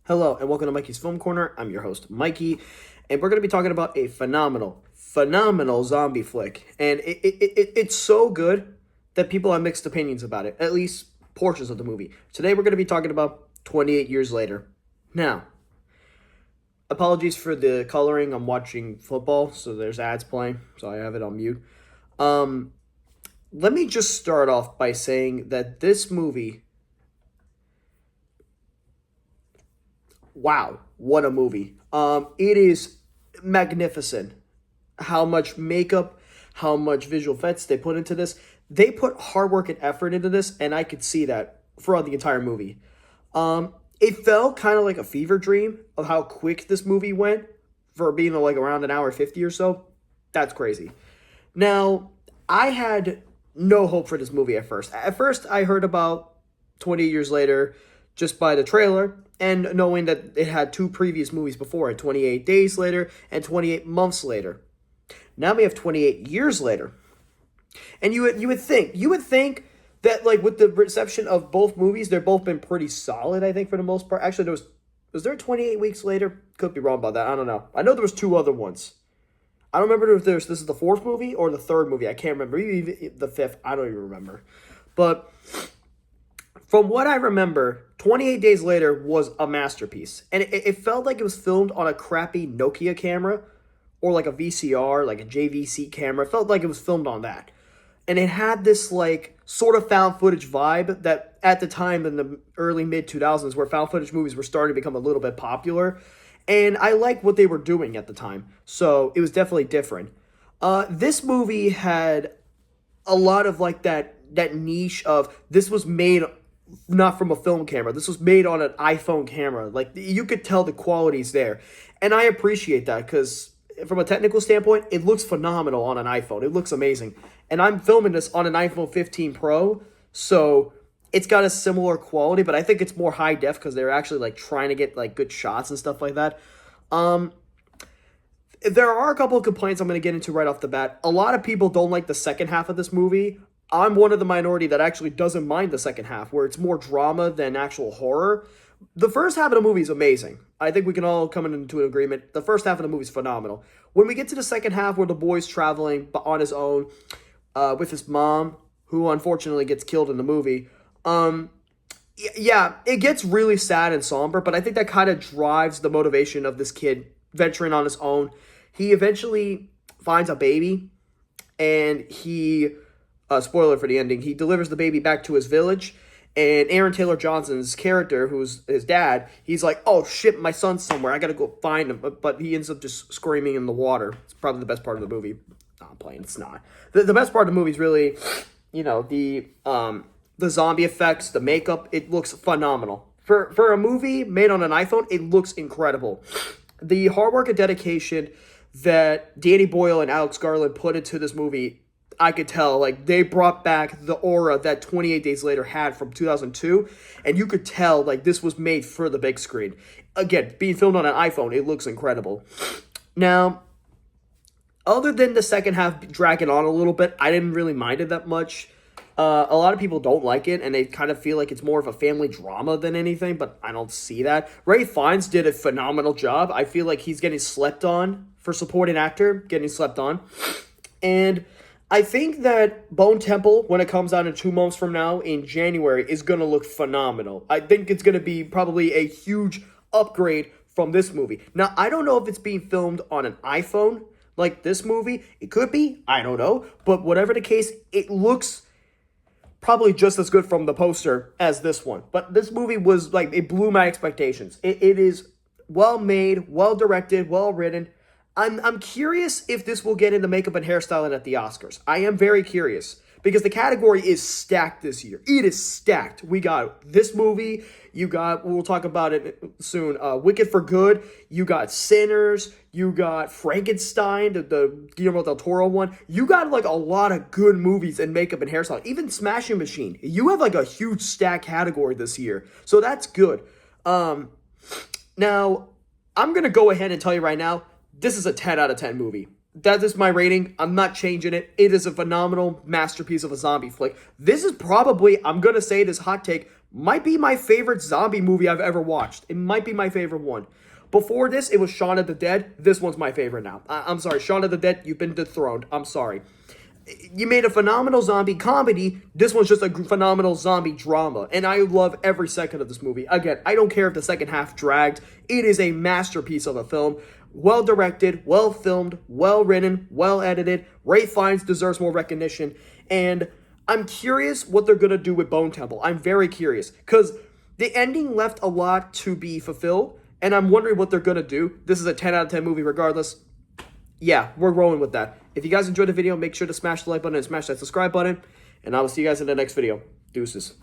Hello, and welcome to Mikey's Film Corner. I'm your host, Mikey, and we're going to be talking about a phenomenal zombie flick. And it's so good that people have mixed opinions about it, at least portions of the movie. Today, we're going to be talking about 28 Years Later. Now, apologies for the coloring. I'm watching football, so there's ads playing, so I have it on mute. Let me just start off by saying that this movie... Wow, what a movie. It is magnificent. How much makeup, how much visual effects they put into this. They put hard work and effort into this, and I could see that throughout the entire movie. It felt kind of like a fever dream of how quick this movie went for being like around an hour 50 or so. That's crazy. Now, I had no hope for this movie at first. At first, I heard about 20 years later just by the trailer and knowing that it had two previous movies before it, 28 Days Later and 28 Months Later. Now we have 28 years later. And you would think that like with the reception of both movies, they've both been pretty solid, I think, for the most part. Actually, was there 28 weeks later? Could be wrong about that. I don't know. I know there was two other ones. I don't remember if this is the fourth movie or the third movie. I can't remember. Maybe the fifth. I don't even remember. But from what I remember, 28 Days Later was a masterpiece. And it felt like it was filmed on a crappy Nokia camera or like a VCR, like a JVC camera. It felt like it was filmed on that. And it had this like sort of found footage vibe that at the time in the early mid-2000s where found footage movies were starting to become a little bit popular. And I liked what they were doing at the time. So it was definitely different. This movie had a lot of like that niche of this was made not from a film camera. This was made on an iPhone camera. Like, you could tell the quality's there. And I appreciate that because from a technical standpoint, it looks phenomenal on an iPhone. It looks amazing. And I'm filming this on an iPhone 15 Pro, so it's got a similar quality, but I think it's more high def because they're actually like trying to get like good shots and stuff like that. There are a couple of complaints I'm going to get into right off the bat. A lot of people don't like the second half of this movie. I'm one of the minority that actually doesn't mind the second half, where it's more drama than actual horror. The first half of the movie is amazing. I think we can all come into an agreement. The first half of the movie is phenomenal. When we get to the second half, where the boy's traveling on his own with his mom, who unfortunately gets killed in the movie, yeah, it gets really sad and somber, but I think that kind of drives the motivation of this kid venturing on his own. He eventually finds a baby, and he... spoiler for the ending, he delivers the baby back to his village, and Aaron Taylor-Johnson's character, who's his dad, he's like, oh shit, my son's somewhere, I gotta go find him, but he ends up just screaming in the water. It's probably the best part of the movie. No, I'm playing, it's not. The best part of the movie is really, the zombie effects, the makeup. It looks phenomenal. For a movie made on an iPhone, it looks incredible. The hard work and dedication that Danny Boyle and Alex Garland put into this movie, I could tell, like, they brought back the aura that 28 Days Later had from 2002, and you could tell, like, this was made for the big screen. Again, being filmed on an iPhone, it looks incredible. Now, other than the second half dragging on a little bit, I didn't really mind it that much. A lot of people don't like it, and they kind of feel like it's more of a family drama than anything, but I don't see that. Ray Fiennes did a phenomenal job. I feel like he's getting slept on for supporting actor, getting slept on. And I think that Bone Temple, when it comes out in 2 months from now, in January, is going to look phenomenal. I think it's going to be probably a huge upgrade from this movie. Now, I don't know if it's being filmed on an iPhone like this movie. It could be. I don't know. But whatever the case, it looks probably just as good from the poster as this one. But this movie was, like, it blew my expectations. It is well made, well directed, well written. I'm curious if this will get into makeup and hairstyling at the Oscars. I am very curious because the category is stacked this year. It is stacked. We got this movie. We'll talk about it soon, Wicked for Good. You got Sinners. You got Frankenstein, the Guillermo del Toro one. You got like a lot of good movies in makeup and hairstyling. Even Smashing Machine. You have like a huge stack category this year. So that's good. Now, I'm going to go ahead and tell you right now, this is a 10 out of 10 movie. That is my rating. I'm not changing it. It is a phenomenal masterpiece of a zombie flick. This is probably, I'm going to say this hot take, Might be my favorite zombie movie I've ever watched. It might be my favorite one. Before this, it was Shaun of the Dead. This one's my favorite now. I'm sorry, Shaun of the Dead, you've been dethroned. I'm sorry. You made a phenomenal zombie comedy. This one's just a phenomenal zombie drama. And I love every second of this movie. Again, I don't care if the second half dragged. It is a masterpiece of a film. Well directed, well filmed, well written, well edited. Ray Fiennes deserves more recognition. And I'm curious what they're going to do with Bone Temple. I'm very curious. Because the ending left a lot to be fulfilled. And I'm wondering what they're going to do. This is a 10 out of 10 movie regardless. Yeah, we're rolling with that. If you guys enjoyed the video, make sure to smash the like button and smash that subscribe button. And I will see you guys in the next video. Deuces.